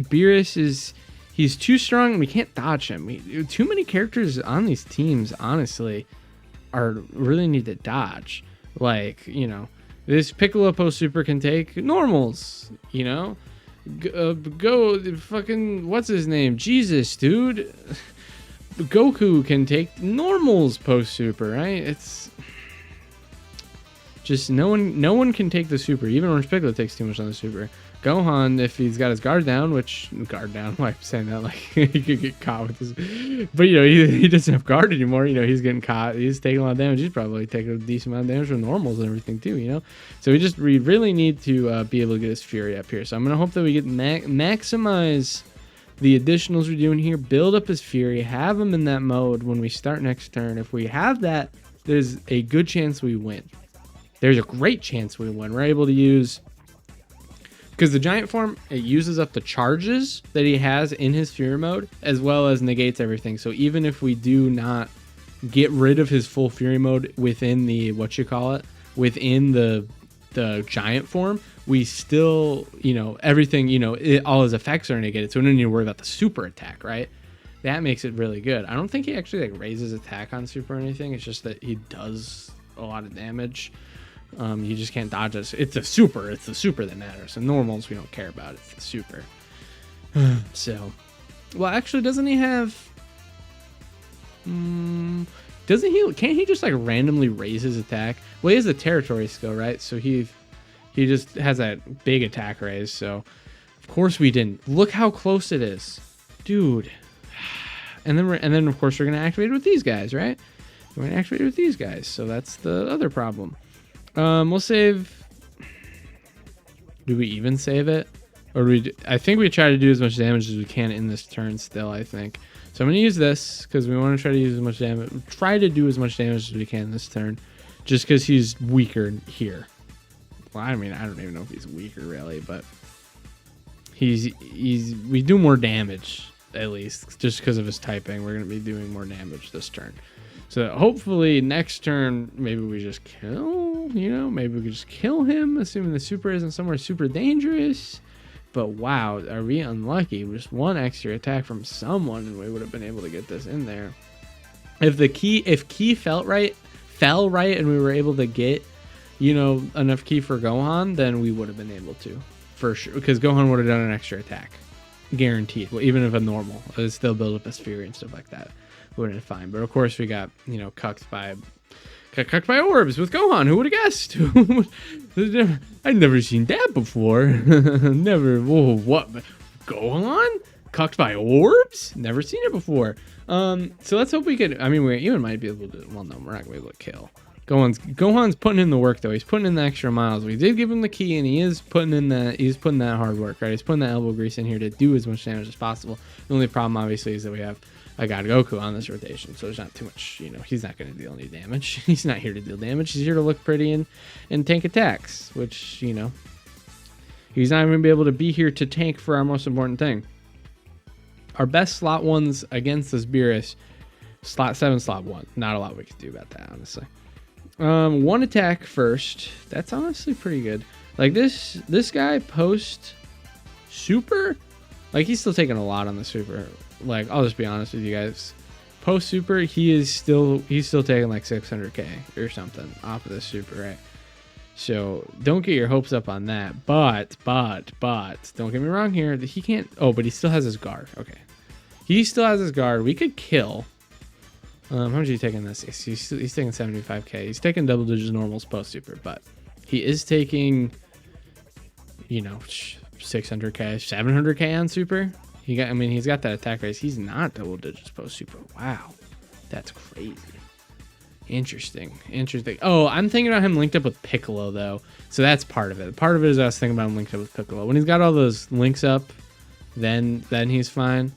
Beerus is, he's too strong and we can't dodge him. Too many characters on these teams, honestly, are really need to dodge. Like, you know, this Piccolo post super can take normals, you know? Go fucking, what's his name? Jesus, dude. Goku can take normals post super, right? It's just no one can take the super. Even Orange Piccolo takes too much on the super. Gohan, if he's got his guard down, why I'm saying that, like he could get caught with his, but you know, he doesn't have guard anymore. You know, he's getting caught. He's taking a lot of damage. He's probably taking a decent amount of damage from normals and everything too. You know, so we really need to be able to get his Fury up here. So I'm gonna hope that we get maximize the additionals we're doing here, build up his Fury, have him in that mode when we start next turn. If we have that, there's a good chance we win. There's a great chance we win. We're able to use, because the giant form, it uses up the charges that he has in his Fury mode, as well as negates everything. So even if we do not get rid of his full Fury mode within the, within the giant form, we still, you know, everything, you know, all his effects are negated. So we don't need to worry about the super attack, right? That makes it really good. I don't think he actually like raises attack on super or anything. It's just that he does a lot of damage. You just can't dodge us. It's the super that matters. And normals we don't care about. It's the super. So, well, actually, doesn't he have? Can't he just like randomly raise his attack? Well, he has the territory skill, right? So he just has that big attack raise. So of course we didn't. Look how close it is, dude. And then of course we're gonna activate it with these guys, right? We're gonna activate it with these guys. So that's the other problem. We'll save. Do we even save it? Or I think we try to do as much damage as we can in this turn still, I think. So I'm going to use this because we want to try to use as much damage. Try to do as much damage as we can this turn. Just because he's weaker here. Well, I mean, I don't even know if he's weaker really, but we do more damage at least. Just because of his typing, we're going to be doing more damage this turn. So hopefully next turn, maybe we just kill, you know, maybe we could just kill him, assuming the super isn't somewhere super dangerous. But wow, are we unlucky? Just one extra attack from someone and we would have been able to get this in there. If key fell right and we were able to get, you know, enough key for Gohan, then we would have been able to, for sure. Because Gohan would have done an extra attack. Guaranteed. Well, even if a normal, it would still build up his Fury and stuff like that. Wouldn't have fine. But of course we got, you know, cucked by Got cucked by orbs with Gohan. Who would have guessed? I'd never seen that before. Never. Whoa, what? Gohan? Cucked by orbs? Never seen it before. So let's hope we could. I mean, we even might be able to. Well, no, we're not gonna be able to kill. Gohan's putting in the work though. He's putting in the extra miles. We did give him the key, and he is putting in that. He's putting that hard work, right? He's putting that elbow grease in here to do as much damage as possible. The only problem, obviously, is that we have a God Goku on this rotation, so there's not too much. You know, he's not going to deal any damage. He's not here to deal damage. He's here to look pretty and tank attacks, which, you know, he's not even going to be able to be here to tank for our most important thing. Our best slot ones against this Beerus, slot 7, slot 1. Not a lot we can do about that, honestly. One attack first. That's honestly pretty good. Like this guy post super, like he's still taking a lot on the super. Like I'll just be honest with you guys. Post super, he's still taking like 600k or something off of the super, right? So don't get your hopes up on that. But don't get me wrong here. He can't. Oh, but he still has his guard. Okay, he still has his guard. We could kill. How much are you taking this? He's taking 75k. He's taking double digits normals post super, but he is taking, you know, 600k, 700k on super. I mean, he's got that attack raise. He's not double digits post super. Wow, that's crazy. Interesting. Oh, I'm thinking about him linked up with Piccolo though, so that's part of it. Part of it is I was thinking about him linked up with Piccolo. When he's got all those links up, then he's fine.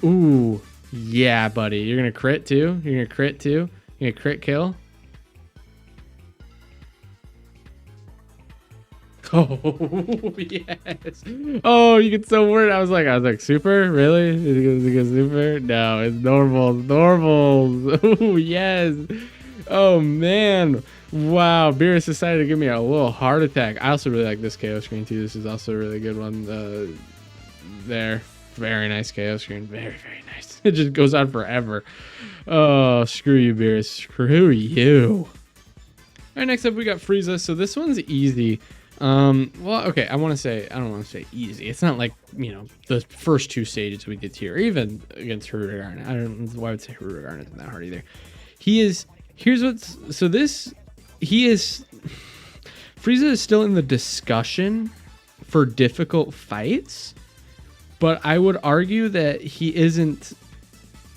Ooh. Yeah, buddy. You're going to crit too? You're going to crit too? You're going to crit kill? Oh, yes. Oh, you get so worried. I was like, super? Really? Is it super? No, it's normals. Oh, yes. Oh, man. Wow. Beerus decided to give me a little heart attack. I also really like this KO screen too. This is also a really good one. There. Very nice KO screen. Very, very nice. It just goes on forever. Oh, screw you, Beerus. Screw you. All right, next up we got Frieza. So this one's easy. Well, okay, I don't want to say easy. It's not like, you know, the first two stages we did here, or even against Hirudegarn. I don't know why I would say Hirudegarn isn't that hard either. Frieza is still in the discussion for difficult fights. But I would argue that he isn't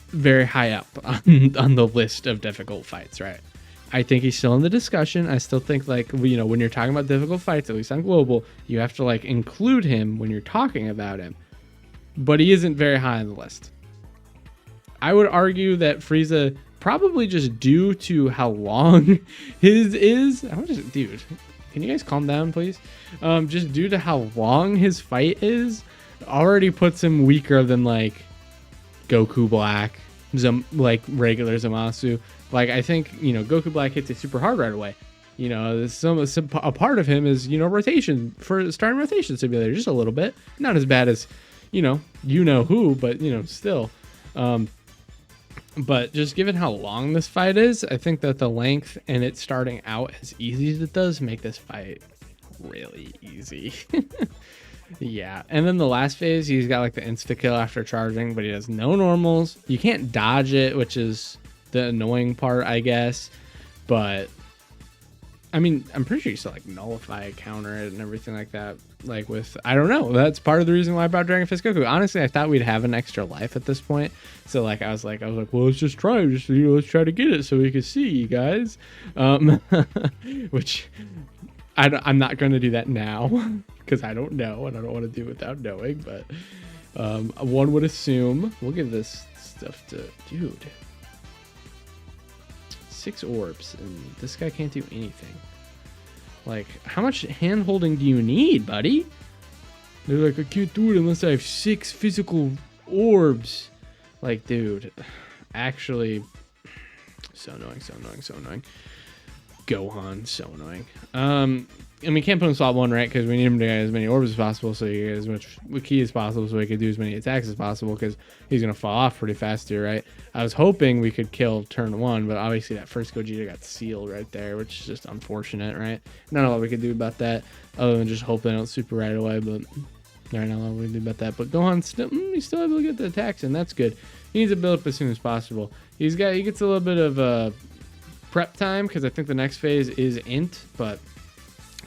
very high up on the list of difficult fights, right? I think he's still in the discussion. I still think, like, you know, when you're talking about difficult fights, at least on Global, you have to, like, include him when you're talking about him. But he isn't very high on the list. I would argue that Frieza, probably just due to how long his is... Dude, can you guys calm down, please? Just due to how long his fight is... already puts him weaker than like Goku Black, like regular Zamasu. Like I think, you know, Goku Black hits it super hard right away. You know, a part of him is, you know, rotation for starting rotation simulator, just a little bit, not as bad as, you know who, but you know, still. But just given how long this fight is, I think that the length and it starting out as easy as it does make this fight really easy. Yeah, and then the last phase, he's got like the insta-kill after charging, but he has no normals. You can't dodge it, which is the annoying part, I guess. But, I mean, I'm pretty sure you still like nullify, counter it, and everything like that. Like with, I don't know, that's part of the reason why I brought Dragon Fist Goku. Honestly, I thought we'd have an extra life at this point. So like, I was like, well, let's just try, let's try to get it so we can see, you guys. Which... I'm not going to do that now because I don't know and I don't want to do it without knowing, but one would assume we'll give this stuff to dude. 6 orbs and this guy can't do anything. Like, how much hand holding do you need, buddy? They're like, I can't do it unless I have 6 physical orbs. Like, dude, actually, so annoying. Gohan, so annoying. And we can't put him in slot 1, right? Because we need him to get as many orbs as possible, so you get as much key as possible, so he could do as many attacks as possible. Because he's gonna fall off pretty fast here, right? I was hoping we could kill turn 1, but obviously that first Gogeta got sealed right there, which is just unfortunate, right? Not a lot we could do about that, other than just hope they don't super right away. But not a lot we can do about that. But Gohan still, he's still able to get the attacks, and that's good. He needs to build up as soon as possible. He gets a little bit of prep time because I think the next phase is int, but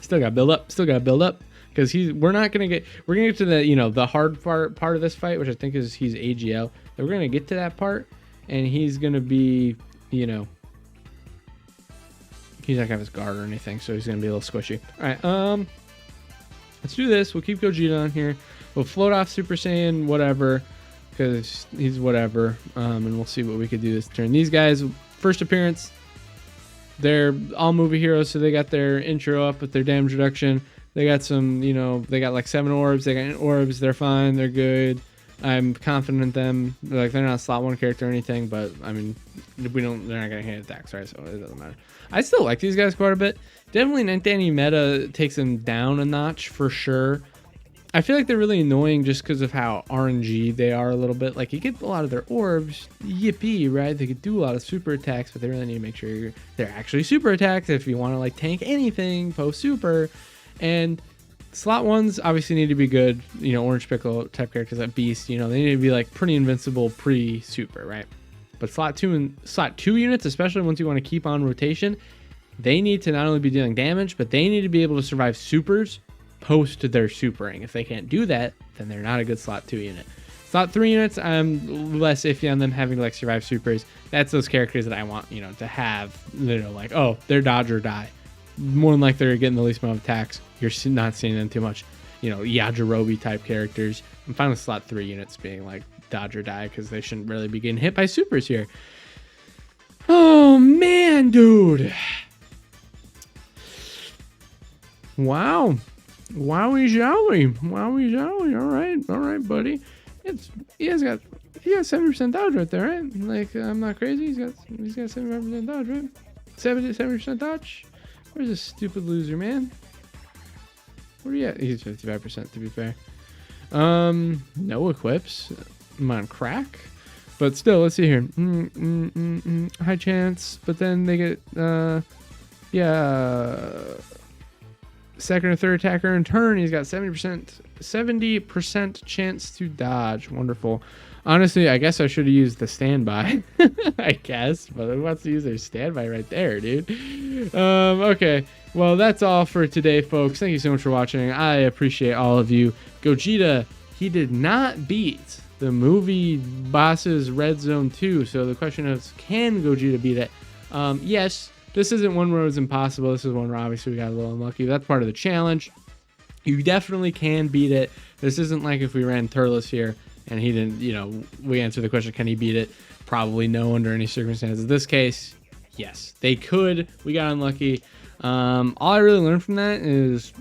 still got to build up. Still got to build up because we're gonna get to the the hard part of this fight, which I think is he's AGL. We're gonna get to that part, and he's gonna be he's not gonna have his guard or anything, so he's gonna be a little squishy. All right, let's do this. We'll keep Gogeta on here. We'll float off Super Saiyan, whatever, because he's whatever, and we'll see what we could do this turn. These guys, first appearance, they're all movie heroes, so they got their intro up with their damage reduction. They got some, they got like 7 orbs. They got orbs. They're fine. They're good. I'm confident in them. Like, they're not a slot 1 character or anything, but I mean, they're not gonna hit attacks, right? So it doesn't matter. I still like these guys quite a bit. Definitely 9th Anni meta takes them down a notch for sure. I feel like they're really annoying just because of how RNG they are a little bit. Like, you get a lot of their orbs, yippee, right? They could do a lot of super attacks, but they really need to make sure they're actually super attacks if you want to like tank anything post super. And slot 1s obviously need to be good. Orange Pickle type characters like Beast, they need to be like pretty invincible pre-super, right? But slot 2 units, especially once you want to keep on rotation, they need to not only be dealing damage, but they need to be able to survive supers post their supering. If they can't do that, then they're not a good slot 2 unit. Slot 3 units, I'm less iffy on them having like survive supers. That's those characters that I want, to have, like, oh, they're dodge or die. More than like they're getting the least amount of attacks. You're not seeing them too much. Yajirobe type characters. I'm fine with slot 3 units being like dodge or die because they shouldn't really be getting hit by supers here. Oh man, dude. Wow. Wowie zowie. Wowie zowie. All right, buddy. He got 70% dodge right there, right? Like, I'm not crazy. He's got 75% dodge, right? 70% dodge. Where's this stupid loser, man? Where are you at? He's 55%, to be fair. No equips. I'm on crack. But still, let's see here. High chance. But then they get, second or third attacker in turn. He's got 70% chance to dodge. Wonderful. Honestly, I guess I should have used the standby. I guess, but who wants to use their standby right there, dude? Okay, well, that's all for today, folks. Thank you so much for watching. I appreciate all of you. Gogeta, he did not beat the movie bosses Red Zone 2. So the question is, can Gogeta beat it? Yes. This isn't one where it was impossible. This is one where obviously we got a little unlucky. That's part of the challenge. You definitely can beat it. This isn't like if we ran Turles here and he didn't, we answered the question, can he beat it? Probably no under any circumstances. In this case, yes, they could. We got unlucky. All I really learned from that is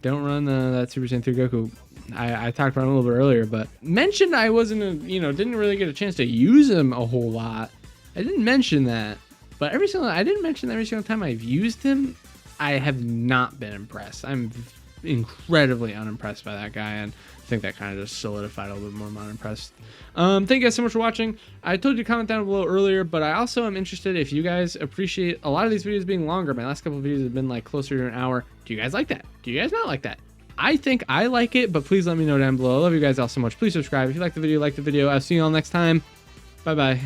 don't run that Super Saiyan 3 Goku. I talked about him a little bit earlier, but mentioned I wasn't, didn't really get a chance to use him a whole lot. I didn't mention that. But I didn't mention every single time I've used him, I have not been impressed. I'm incredibly unimpressed by that guy, and I think that kind of just solidified a little bit more I'm unimpressed. Thank you guys so much for watching. I told you to comment down below earlier, but I also am interested if you guys appreciate a lot of these videos being longer. My last couple of videos have been like closer to an hour. Do you guys like that? Do you guys not like that? I think I like it, but please let me know down below. I love you guys all so much. Please subscribe. If you like the video, I'll see you all next time. Bye-bye.